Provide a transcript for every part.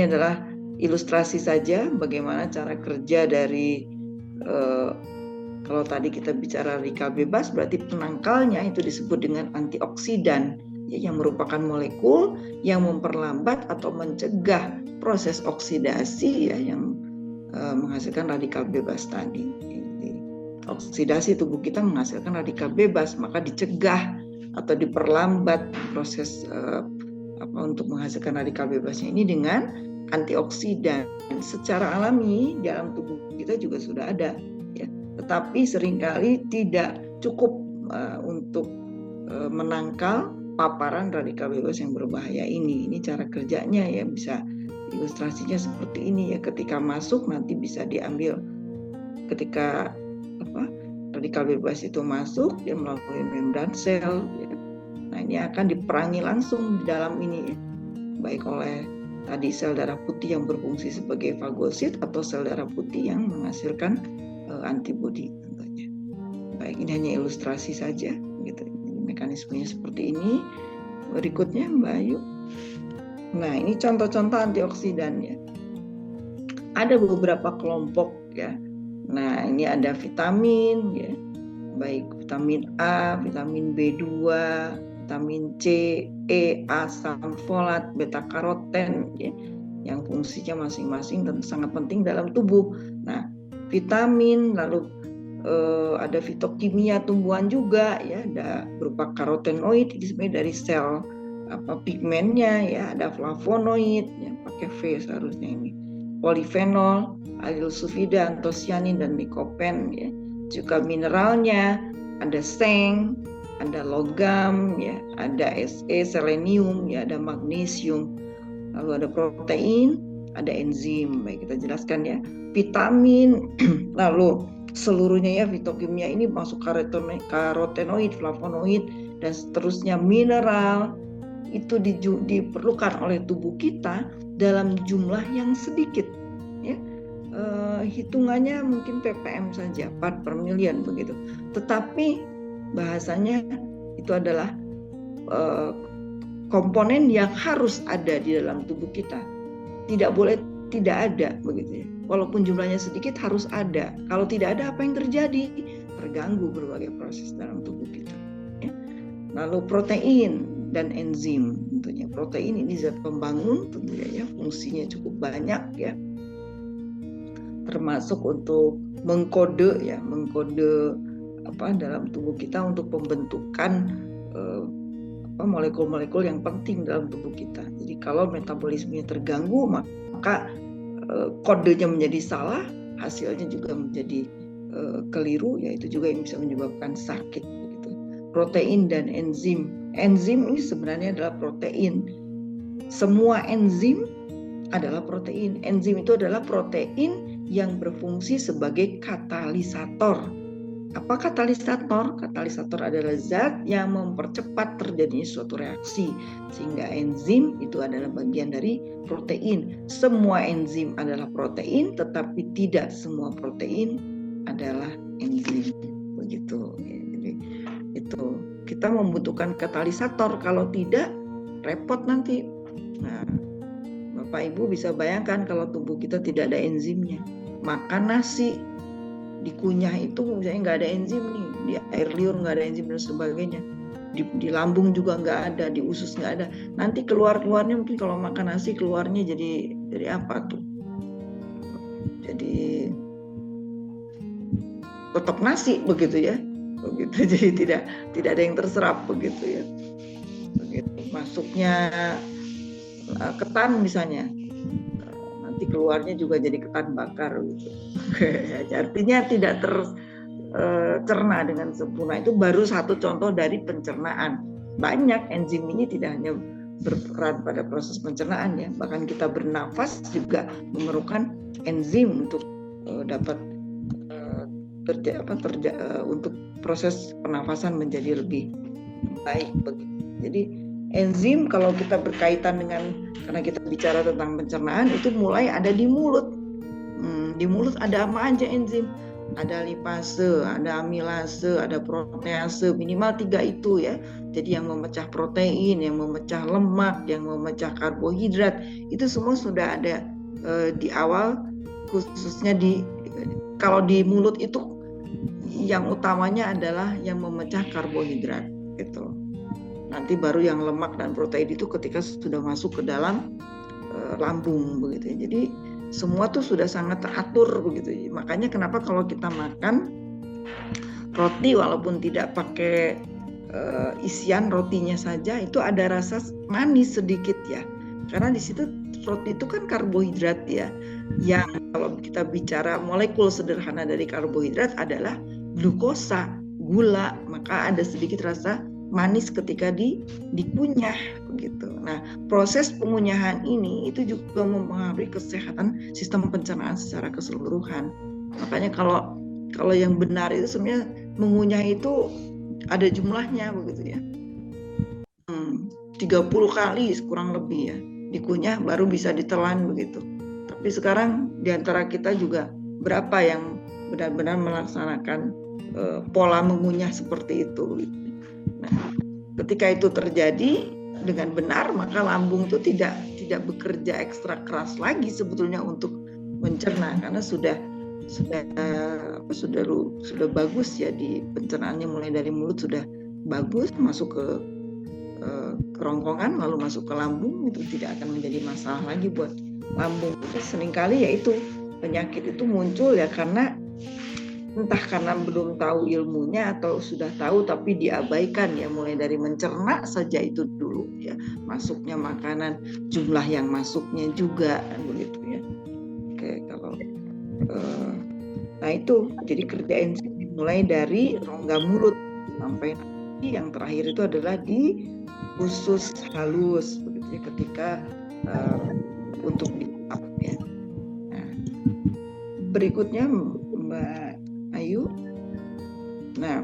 ini adalah ilustrasi saja bagaimana cara kerja dari kalau tadi kita bicara radikal bebas, berarti penangkalnya itu disebut dengan antioksidan, ya, yang merupakan molekul yang memperlambat atau mencegah proses oksidasi, ya, yang menghasilkan radikal bebas tadi. Oksidasi tubuh kita menghasilkan radikal bebas, maka dicegah atau diperlambat proses untuk menghasilkan radikal bebasnya ini dengan antioksidan. Secara alami dalam tubuh kita juga sudah ada, ya. Tetapi seringkali tidak cukup untuk menangkal paparan radikal bebas yang berbahaya ini. Ini cara kerjanya, ya, bisa ilustrasinya seperti ini, ya. Ketika masuk nanti bisa diambil ketika radikal bebas itu masuk, dia melalui membran sel, ya. Nah, ini akan diperangi langsung di dalam ini, ya, baik oleh tadi sel darah putih yang berfungsi sebagai fagosit atau sel darah putih yang menghasilkan antibodi tentunya. Baik, ini hanya ilustrasi saja, gitu. Jadi, mekanismenya seperti ini. Berikutnya Mbak Ayu. Nah, ini contoh-contoh antioksidan, ya. Ada beberapa kelompok, ya. Nah, ini ada vitamin, ya, baik vitamin A, vitamin B2, vitamin C, E, asam folat, beta karoten, ya, yang fungsinya masing-masing tentu sangat penting dalam tubuh. Nah, vitamin, lalu ada fitokimia tumbuhan juga, ya, ada berupa karotenoid, ini sebenarnya dari sel pigmennya, ya, ada flavonoid, ya, pakai V seharusnya ini, polifenol, alil sulfida, antosianin, dan likopen, ya. Juga mineralnya ada seng, ada logam, ya, ada Se, selenium, ya, ada magnesium, lalu ada protein, ada enzim. Baik, kita jelaskan, ya. Vitamin, lalu seluruhnya, ya, fitokimia ini masuk karotenoid, flavonoid, dan seterusnya. Mineral itu diperlukan oleh tubuh kita dalam jumlah yang sedikit, ya. Hitungannya mungkin ppm saja, part per million begitu. Tetapi bahasanya itu adalah komponen yang harus ada di dalam tubuh kita. Tidak boleh tidak ada, begitu, ya. Walaupun jumlahnya sedikit harus ada. Kalau tidak ada, apa yang terjadi? Terganggu berbagai proses dalam tubuh kita, ya. Lalu protein dan enzim, tentunya protein ini zat pembangun, tentunya, ya, fungsinya cukup banyak, ya, termasuk untuk mengkode, ya, mengkode dalam tubuh kita untuk pembentukan molekul-molekul yang penting dalam tubuh kita. Jadi kalau metabolismenya terganggu, maka kodenya menjadi salah, hasilnya juga menjadi keliru, ya, itu juga yang bisa menyebabkan sakit, begitu. Protein dan enzim. Enzim ini sebenarnya adalah protein. Semua enzim adalah protein. Enzim itu adalah protein yang berfungsi sebagai katalisator. Apa katalisator? Katalisator adalah zat yang mempercepat terjadinya suatu reaksi, sehingga enzim itu adalah bagian dari protein. Semua enzim adalah protein, tetapi tidak semua protein adalah enzim, begitu. Jadi itu kita membutuhkan katalisator, kalau tidak repot nanti. Nah, Bapak Ibu bisa bayangkan kalau tubuh kita tidak ada enzimnya. Makan nasi, dikunyah itu misalnya nggak ada enzim nih, di air liur nggak ada enzim dan sebagainya, di lambung juga nggak ada, di usus nggak ada. Nanti keluarnya mungkin kalau makan nasi keluarnya jadi apa tuh? Jadi tetap nasi, begitu, ya. Begitu, jadi tidak ada yang terserap, begitu, ya. Begitu. Masuknya ketan misalnya, nanti keluarnya juga jadi ketan bakar, gitu. Artinya tidak tercerna dengan sempurna. Itu baru satu contoh dari pencernaan. Banyak enzim ini tidak hanya berperan pada proses pencernaan, ya, bahkan kita bernafas juga memerlukan enzim untuk dapat untuk proses pernafasan menjadi lebih baik, begitu. Jadi enzim kalau kita berkaitan dengan, karena kita bicara tentang pencernaan, itu mulai ada di mulut. Di mulut ada apa aja enzim? ada lipase, ada amilase, ada protease, minimal 3 itu ya. Jadi yang memecah protein, yang memecah lemak, yang memecah karbohidrat, itu semua sudah ada di awal, khususnya kalau di mulut itu yang utamanya adalah yang memecah karbohidrat gitu. Nanti baru yang lemak dan protein itu ketika sudah masuk ke dalam lambung begitu ya. Jadi semua tuh sudah sangat teratur begitu. Makanya kenapa kalau kita makan roti walaupun tidak pakai isian rotinya saja itu ada rasa manis sedikit ya. Karena di situ roti itu kan karbohidrat ya. Yang kalau kita bicara molekul sederhana dari karbohidrat adalah glukosa, gula, maka ada sedikit rasa manis ketika dikunyah begitu. Nah, proses pengunyahan ini itu juga mempengaruhi kesehatan sistem pencernaan secara keseluruhan. Makanya kalau yang benar itu sebenarnya mengunyah itu ada jumlahnya begitu ya. 30 kali kurang lebih ya dikunyah baru bisa ditelan begitu. Tapi sekarang diantara kita juga berapa yang benar-benar melaksanakan pola mengunyah seperti itu. Nah, ketika itu terjadi dengan benar, maka lambung itu tidak bekerja ekstra keras lagi sebetulnya untuk mencerna karena sudah bagus ya di pencernaannya, mulai dari mulut sudah bagus masuk ke kerongkongan lalu masuk ke lambung, itu tidak akan menjadi masalah lagi buat lambung. Seringkali yaitu penyakit itu muncul ya karena entah karena belum tahu ilmunya atau sudah tahu tapi diabaikan ya, mulai dari mencerna saja itu dulu ya, masuknya makanan, jumlah yang masuknya juga kan begitu ya. Oke, kalau nah itu jadi kerja enzim dimulai dari rongga mulut sampai nanti yang terakhir itu adalah di usus halus begitu ya, ketika untuk diap ya. Nah, berikutnya Mbak Ayu. Nah,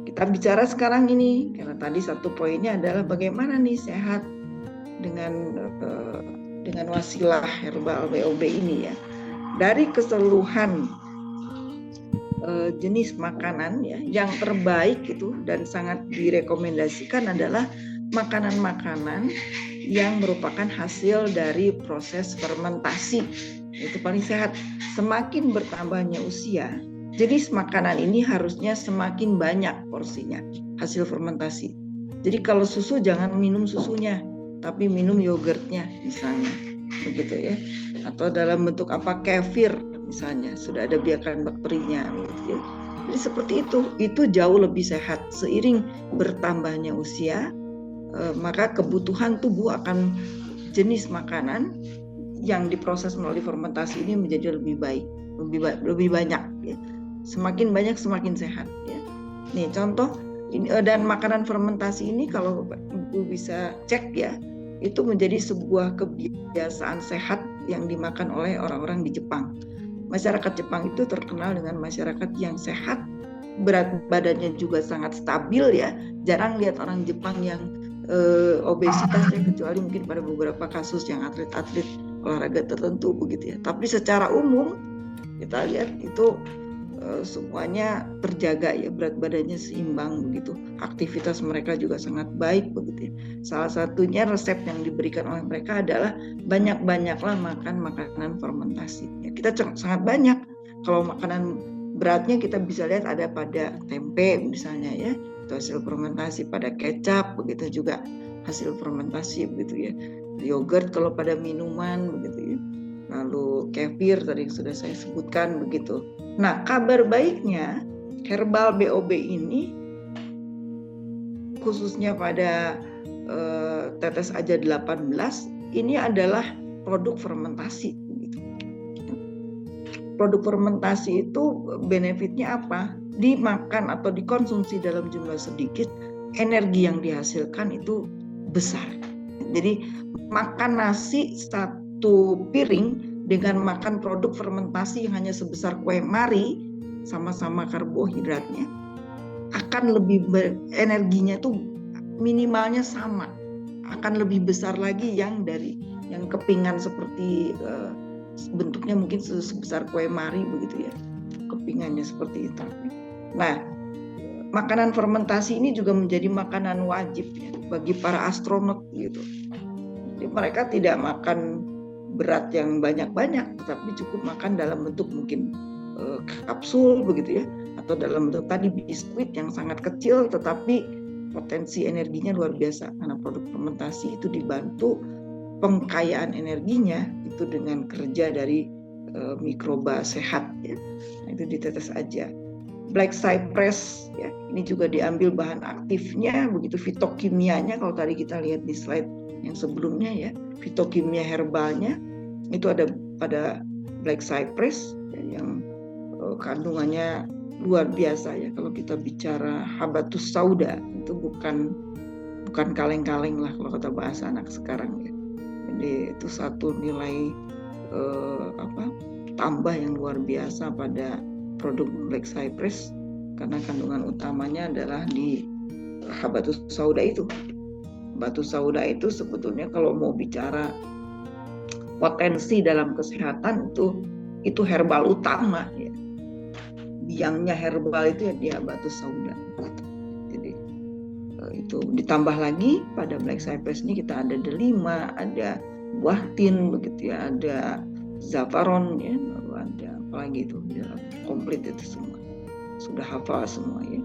kita bicara sekarang ini karena tadi satu poinnya adalah bagaimana nih sehat dengan wasilah herbal BOB ini ya. Dari keseluruhan jenis makanan ya, yang terbaik itu dan sangat direkomendasikan adalah makanan-makanan yang merupakan hasil dari proses fermentasi. Itu paling sehat. Semakin bertambahnya usia, jenis makanan ini harusnya semakin banyak porsinya hasil fermentasi. Jadi kalau susu jangan minum susunya, tapi minum yogurtnya misalnya, begitu ya. Atau dalam bentuk apa, kefir misalnya, sudah ada biakan bakterinya, gitu ya. Jadi seperti itu jauh lebih sehat. Seiring bertambahnya usia, maka kebutuhan tubuh akan jenis makanan yang diproses melalui fermentasi ini menjadi lebih baik, lebih banyak ya. Semakin banyak semakin sehat ya. Nih contoh ini, dan makanan fermentasi ini kalau Ibu bisa cek ya, itu menjadi sebuah kebiasaan sehat yang dimakan oleh orang-orang di Jepang. Masyarakat Jepang itu terkenal dengan masyarakat yang sehat, berat badannya juga sangat stabil ya. Jarang lihat orang Jepang yang obesitas ya, kecuali mungkin pada beberapa kasus yang atlet-atlet olahraga tertentu begitu ya. Tapi secara umum kita lihat itu semuanya terjaga ya, berat badannya seimbang begitu. Aktivitas mereka juga sangat baik begitu ya. Salah satunya resep yang diberikan oleh mereka adalah banyak-banyaklah makan makanan fermentasi. Ya, kita sangat banyak. Kalau makanan beratnya kita bisa lihat ada pada tempe misalnya ya, itu hasil fermentasi, pada kecap begitu juga hasil fermentasi begitu ya. Yogurt kalau pada minuman begitu ya. Lalu kefir tadi sudah saya sebutkan begitu. Nah, kabar baiknya herbal BOB ini khususnya pada tetes aja 18 ini adalah produk fermentasi. Produk fermentasi itu benefitnya apa? Dimakan atau dikonsumsi dalam jumlah sedikit, energi yang dihasilkan itu besar. Jadi makan nasi satu piring dengan makan produk fermentasi yang hanya sebesar kue mari, sama-sama karbohidratnya, akan lebih energinya tuh minimalnya sama, akan lebih besar lagi yang kepingan seperti bentuknya mungkin sebesar kue mari begitu ya. kepingannya seperti itu. Nah, makanan fermentasi ini juga menjadi makanan wajib ya bagi para astronot gitu. Jadi mereka tidak makan berat yang banyak-banyak, tetapi cukup makan dalam bentuk mungkin kapsul begitu ya, atau dalam bentuk tadi biskuit yang sangat kecil, tetapi potensi energinya luar biasa karena produk fermentasi itu dibantu pengkayaan energinya itu dengan kerja dari mikroba sehat ya. Nah, itu ditetes aja. Black cypress ya, ini juga diambil bahan aktifnya, begitu fitokimianya. Kalau tadi kita lihat di slide yang sebelumnya ya, fitokimia herbalnya itu ada pada black cypress ya, yang kandungannya luar biasa ya. Kalau kita bicara habatus sauda itu bukan kaleng-kaleng lah kalau kata bahasa anak sekarang ya. Jadi itu satu nilai tambah yang luar biasa pada produk black cypress karena kandungan utamanya adalah di habatus sauda itu. Habatus sauda itu sebetulnya kalau mau bicara potensi dalam kesehatan itu herbal utama ya. Biangnya herbal itu ya di habatus sauda. Jadi itu ditambah lagi pada black cypress ini kita ada delima, ada buah tin begitu ya, ada zafaron ya, lalu ada apalagi itu ya, komplit itu semua sudah hafal semua ya.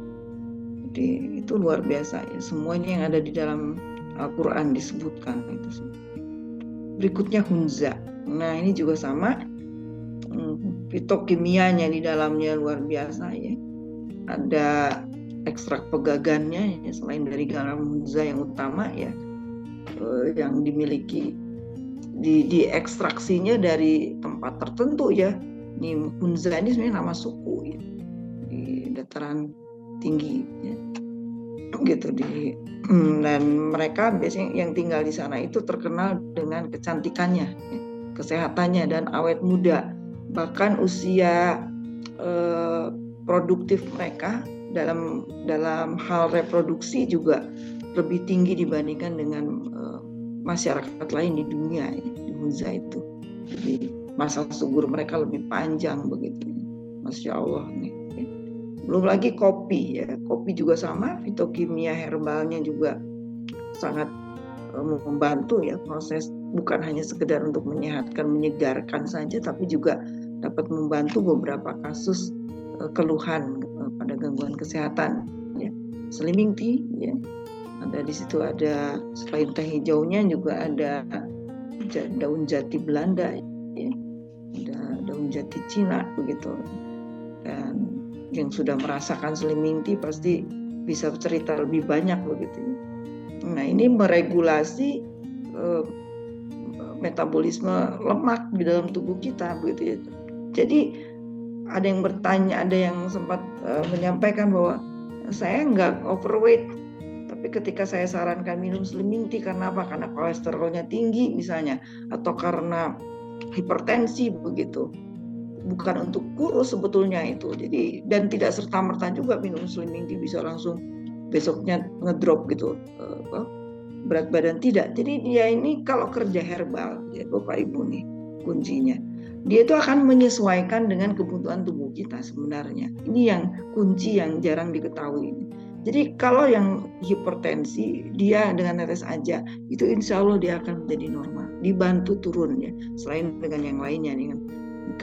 Jadi itu luar biasa ya, semuanya yang ada di dalam Al-Quran disebutkan itu semua. Berikutnya hunza. Nah ini juga sama, fitokimianya di dalamnya luar biasa ya. Ada ekstrak pegagannya ya, selain dari garam hunza yang utama ya, yang dimiliki di ekstraksinya dari tempat tertentu ya. Ini hunza ini sebenarnya nama suku ya, di dataran tinggi ya, gitu dan mereka biasanya yang tinggal di sana itu terkenal dengan kecantikannya, ya, kesehatannya dan awet muda. Bahkan usia produktif mereka dalam hal reproduksi juga lebih tinggi dibandingkan dengan masyarakat lain di dunia ya, di hunza itu. Jadi masa subur mereka lebih panjang begitu. Masya Allah nih. Belum lagi kopi ya. Kopi juga sama, fitokimia herbalnya juga sangat membantu ya proses, bukan hanya sekedar untuk menyehatkan, menyegarkan saja, tapi juga dapat membantu beberapa kasus keluhan pada gangguan kesehatan ya. Slimming tea ya. Ada di situ, ada selain teh hijaunya juga ada daun jati Belanda ya. Ada daun jati Cina begitu. Dan yang sudah merasakan slimming tea pasti bisa cerita lebih banyak begitu. Nah ini meregulasi metabolisme lemak di dalam tubuh kita begitu ya. Jadi ada yang bertanya, ada yang sempat menyampaikan bahwa saya nggak overweight, tapi ketika saya sarankan minum slimming tea karena apa? Karena kolesterolnya tinggi misalnya, atau karena hipertensi begitu. Bukan untuk kurus sebetulnya itu. Jadi dan tidak serta-merta juga minum slimming tea bisa langsung besoknya ngedrop gitu berat badan, tidak. Jadi dia ini kalau kerja herbal ya Bapak Ibu nih kuncinya. Dia itu akan menyesuaikan dengan kebutuhan tubuh kita sebenarnya. Ini yang kunci yang jarang diketahui ini. Jadi kalau yang hipertensi dia dengan netes aja itu insya Allah dia akan menjadi normal, dibantu turun ya. Selain dengan yang lainnya nih kan.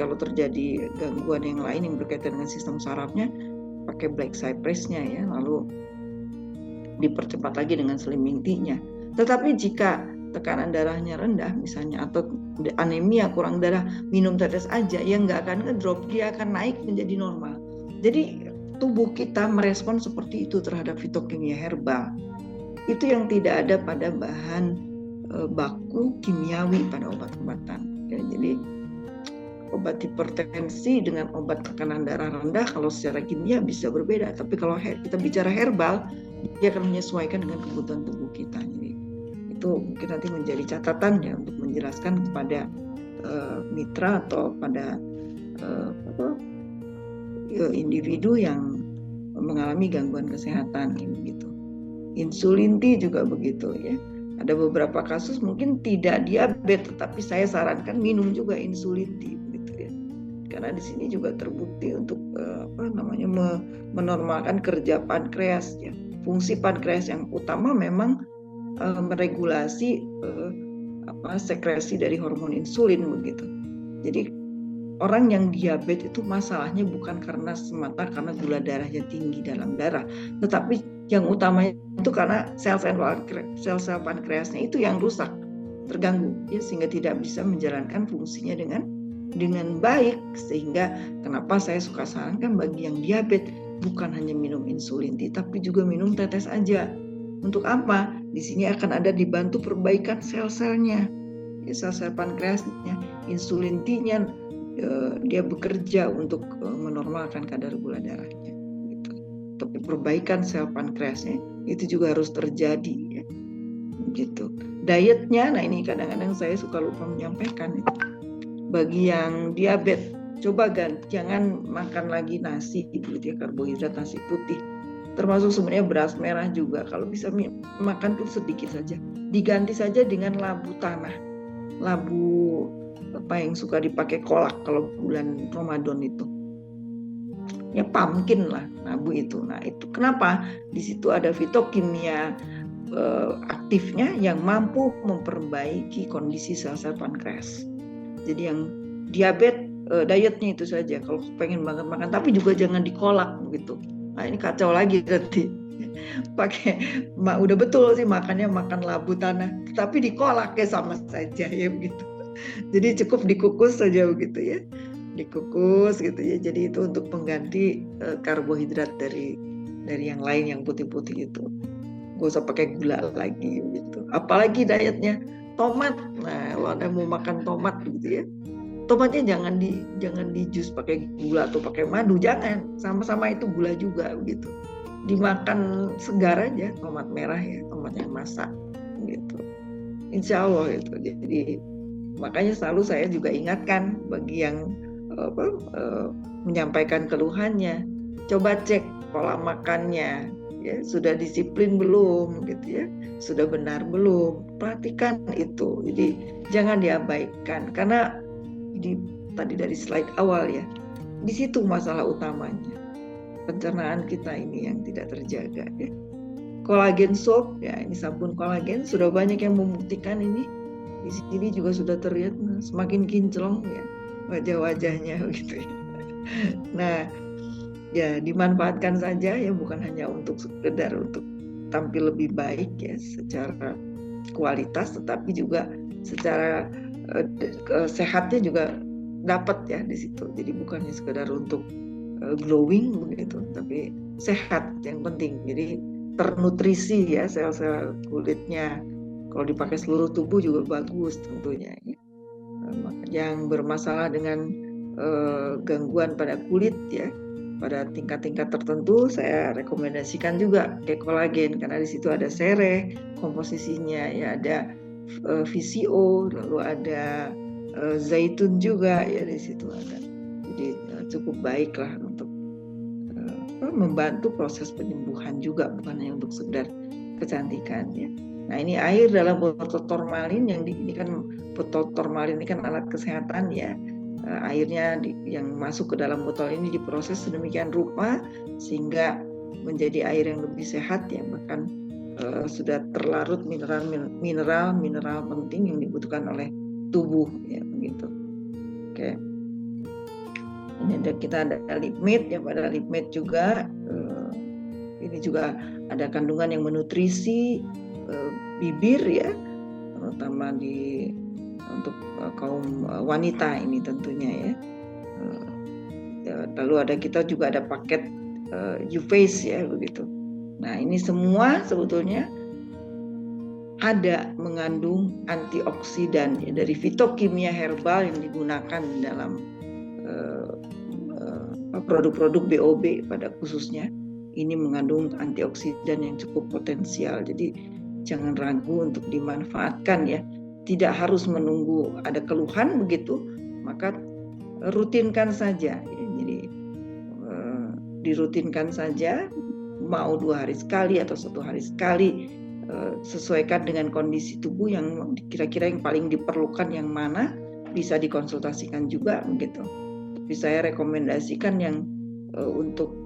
Kalau terjadi gangguan yang lain yang berkaitan dengan sistem sarafnya, pakai black cypress-nya ya, lalu dipercepat lagi dengan slimming tea-nya. Tetapi jika tekanan darahnya rendah misalnya, atau anemia, kurang darah, minum tetes aja, ya nggak akan ngedrop, dia akan naik menjadi normal. Jadi tubuh kita merespon seperti itu terhadap fitokimia herbal. Itu yang tidak ada pada bahan baku kimiawi pada obat-obatan. Ya, jadi obat hipertensi dengan obat tekanan darah rendah kalau secara kimia bisa berbeda, tapi kalau kita bicara herbal dia akan menyesuaikan dengan kebutuhan tubuh kita. Jadi itu mungkin nanti menjadi catatan ya untuk menjelaskan kepada mitra atau pada individu yang mengalami gangguan kesehatan gitu. Insulin tea juga begitu ya. Ada beberapa kasus mungkin tidak diabetes, tetapi saya sarankan minum juga insulin tea begitu ya. karena di sini juga terbukti untuk menormalkan kerja pankreas ya. Fungsi pankreas yang utama memang meregulasi sekresi dari hormon insulin begitu. Jadi orang yang diabetes itu masalahnya bukan semata karena gula darahnya tinggi dalam darah, tetapi yang utamanya itu karena sel-sel pankreasnya itu yang rusak, terganggu ya, sehingga tidak bisa menjalankan fungsinya dengan baik. Sehingga kenapa saya suka sarankan bagi yang diabetes bukan hanya minum insulin tapi juga minum tetes aja. Untuk apa? Di sini akan ada dibantu perbaikan sel-selnya, sel-sel pankreasnya, insulin T-nya dia bekerja untuk menormalkan kadar gula darahnya. Gitu. Tapi perbaikan sel pankreasnya itu juga harus terjadi. Ya. Gitu. Dietnya, nah ini kadang-kadang saya suka lupa menyampaikan itu. Bagi yang diabetes, coba jangan makan lagi nasi, gitu ya, karbohidrat nasi putih. Termasuk sebenarnya beras merah juga. Kalau bisa makan tuh sedikit saja. Diganti saja dengan labu tanah. Labu apa yang suka dipakai kolak kalau bulan Ramadan itu. Ya pumpkin lah labu itu. Nah itu kenapa? Di situ ada fitokimia aktifnya yang mampu memperbaiki kondisi sel-sel pankreas. Jadi yang diabetes dietnya itu saja. Kalau pengen banget makan, tapi juga jangan dikolak begitu. Nah ini kacau lagi nanti. Udah betul sih makan labu tanah, tapi dikolak ya sama saja ya begitu. Jadi cukup dikukus saja begitu ya, dikukus gitu ya. Jadi itu untuk pengganti karbohidrat dari yang lain yang putih-putih itu. Gak usah pakai gula lagi gitu. Apalagi dietnya tomat. Nah kalau Anda mau makan tomat gitu ya, tomatnya jangan di jus pakai gula atau pakai madu, jangan. Sama-sama itu gula juga begitu. Dimakan segar aja tomat merah ya, tomat yang masak gitu. Insya Allah itu. Jadi makanya selalu saya juga ingatkan bagi yang menyampaikan keluhannya, coba cek pola makannya, ya sudah disiplin belum, gitu ya, sudah benar belum, perhatikan itu. Jadi jangan diabaikan karena tadi dari slide awal ya, di situ masalah utamanya, pencernaan kita ini yang tidak terjaga ya. Kolagen soap ya, ini sabun kolagen sudah banyak yang membuktikan ini. Di sini juga sudah terlihat semakin kinclong ya wajah-wajahnya gitu ya. Nah, ya dimanfaatkan saja ya, bukan hanya untuk sekedar untuk tampil lebih baik ya secara kualitas, tetapi juga secara sehatnya juga dapat ya di situ. Jadi bukannya sekedar untuk glowing begitu, tapi sehat yang penting. Jadi ternutrisi ya sel-sel kulitnya. Kalau dipakai seluruh tubuh juga bagus tentunya. Ya. Yang bermasalah dengan gangguan pada kulit ya, pada tingkat-tingkat tertentu, saya rekomendasikan juga kayak kolagen karena di situ ada sereh komposisinya ya, ada VCO, lalu ada zaitun juga ya di situ ada. Jadi cukup baiklah untuk membantu proses penyembuhan juga, bukan hanya untuk sekedar kecantikan ya. Nah ini air dalam botol formalin ini kan botol formalin ini kan alat kesehatan ya. Airnya yang masuk ke dalam botol ini diproses sedemikian rupa sehingga menjadi air yang lebih sehat ya, bahkan sudah terlarut mineral penting yang dibutuhkan oleh tubuh ya begitu. Oke. Ini kita ada lipmit ya, pada lipmit juga ini juga ada kandungan yang menutrisi bibir ya, terutama untuk kaum wanita ini tentunya ya. Lalu kita juga ada paket U-Face ya begitu. Nah ini semua sebetulnya ada mengandung antioksidan ya, dari fitokimia herbal yang digunakan dalam produk-produk BOB pada khususnya. Ini mengandung antioksidan yang cukup potensial. Jadi jangan ragu untuk dimanfaatkan ya. Tidak harus menunggu ada keluhan begitu, maka rutinkan saja. Ya. Jadi dirutinkan saja, mau 2 hari sekali atau 1 hari sekali, sesuaikan dengan kondisi tubuh yang kira-kira yang paling diperlukan yang mana, bisa dikonsultasikan juga begitu. Tapi saya rekomendasikan yang untuk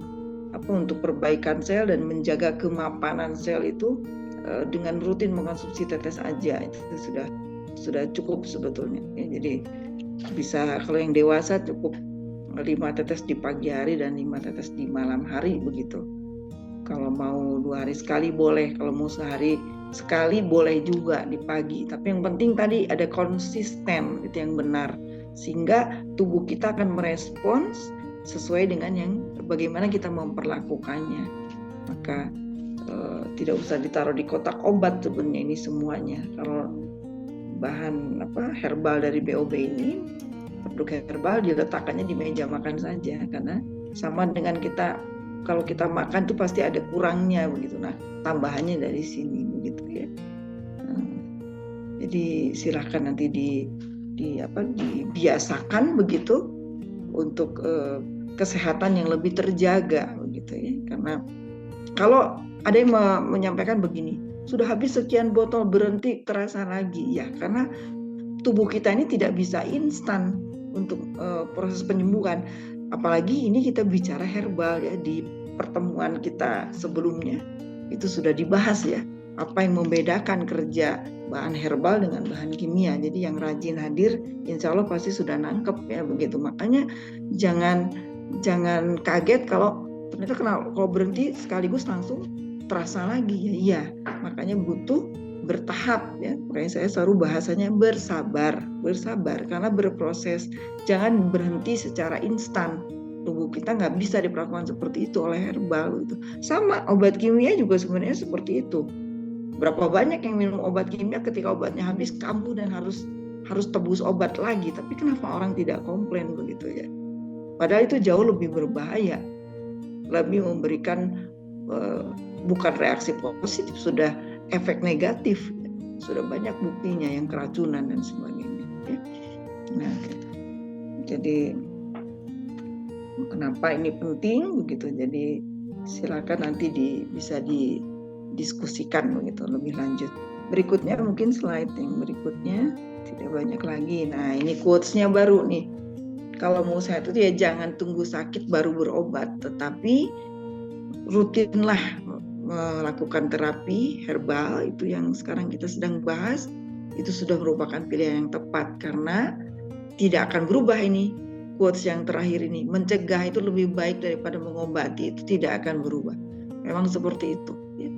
perbaikan sel dan menjaga kemapanan sel itu dengan rutin mengkonsumsi tetes aja itu sudah cukup sebetulnya. Ya, jadi bisa kalau yang dewasa cukup 5 tetes di pagi hari dan 5 tetes di malam hari begitu. Kalau mau 2 hari sekali boleh, kalau mau sehari sekali boleh juga di pagi. Tapi yang penting tadi ada konsisten, itu yang benar. Sehingga tubuh kita akan merespons sesuai dengan yang bagaimana kita memperlakukannya. Maka tidak usah ditaruh di kotak obat sebenarnya ini semuanya. Kalau bahan herbal dari BOB ini, produk herbal diletakkannya di meja makan saja, karena sama dengan kita kalau kita makan tuh pasti ada kurangnya begitu. Nah, tambahannya dari sini begitu ya. Jadi silakan nanti dibiasakan begitu untuk kesehatan yang lebih terjaga begitu ya. Karena kalau ada yang menyampaikan begini, sudah habis sekian botol berhenti terasa lagi ya, karena tubuh kita ini tidak bisa instan untuk proses penyembuhan. Apalagi ini kita bicara herbal ya, di pertemuan kita sebelumnya itu sudah dibahas ya, apa yang membedakan kerja bahan herbal dengan bahan kimia. Jadi yang rajin hadir insya Allah pasti sudah nangkep ya begitu. Makanya jangan kaget kalau ternyata kalau berhenti sekaligus langsung terasa lagi ya. Iya, makanya butuh bertahap ya. Makanya saya selalu bahasanya bersabar karena berproses. Jangan berhenti secara instan. Tubuh kita nggak bisa diperlakukan seperti itu oleh herbal gitu. Sama obat kimia juga sebenarnya seperti itu. Berapa banyak yang minum obat kimia ketika obatnya habis kambuh dan harus tebus obat lagi. Tapi kenapa orang tidak komplain begitu ya? Padahal itu jauh lebih berbahaya, lebih memberikan bukan reaksi positif, sudah efek negatif, sudah banyak buktinya yang keracunan dan sebagainya. Ya. Nah, jadi kenapa ini penting begitu? Jadi silakan nanti bisa didiskusikan begitu lebih lanjut. Berikutnya mungkin slide yang berikutnya tidak banyak lagi. Nah ini quotes-nya baru nih. Kalau mau sehat itu ya jangan tunggu sakit baru berobat, tetapi rutinlah melakukan terapi herbal. Itu yang sekarang kita sedang bahas, itu sudah merupakan pilihan yang tepat karena tidak akan berubah ini. Quotes yang terakhir ini, mencegah itu lebih baik daripada mengobati, itu tidak akan berubah. Memang seperti itu ya.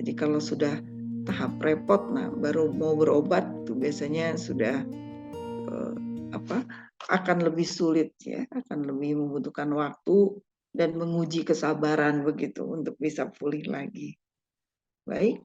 Jadi kalau sudah tahap repot, nah baru mau berobat itu biasanya sudah akan lebih sulit ya, akan lebih membutuhkan waktu dan menguji kesabaran begitu untuk bisa pulih lagi. Baik,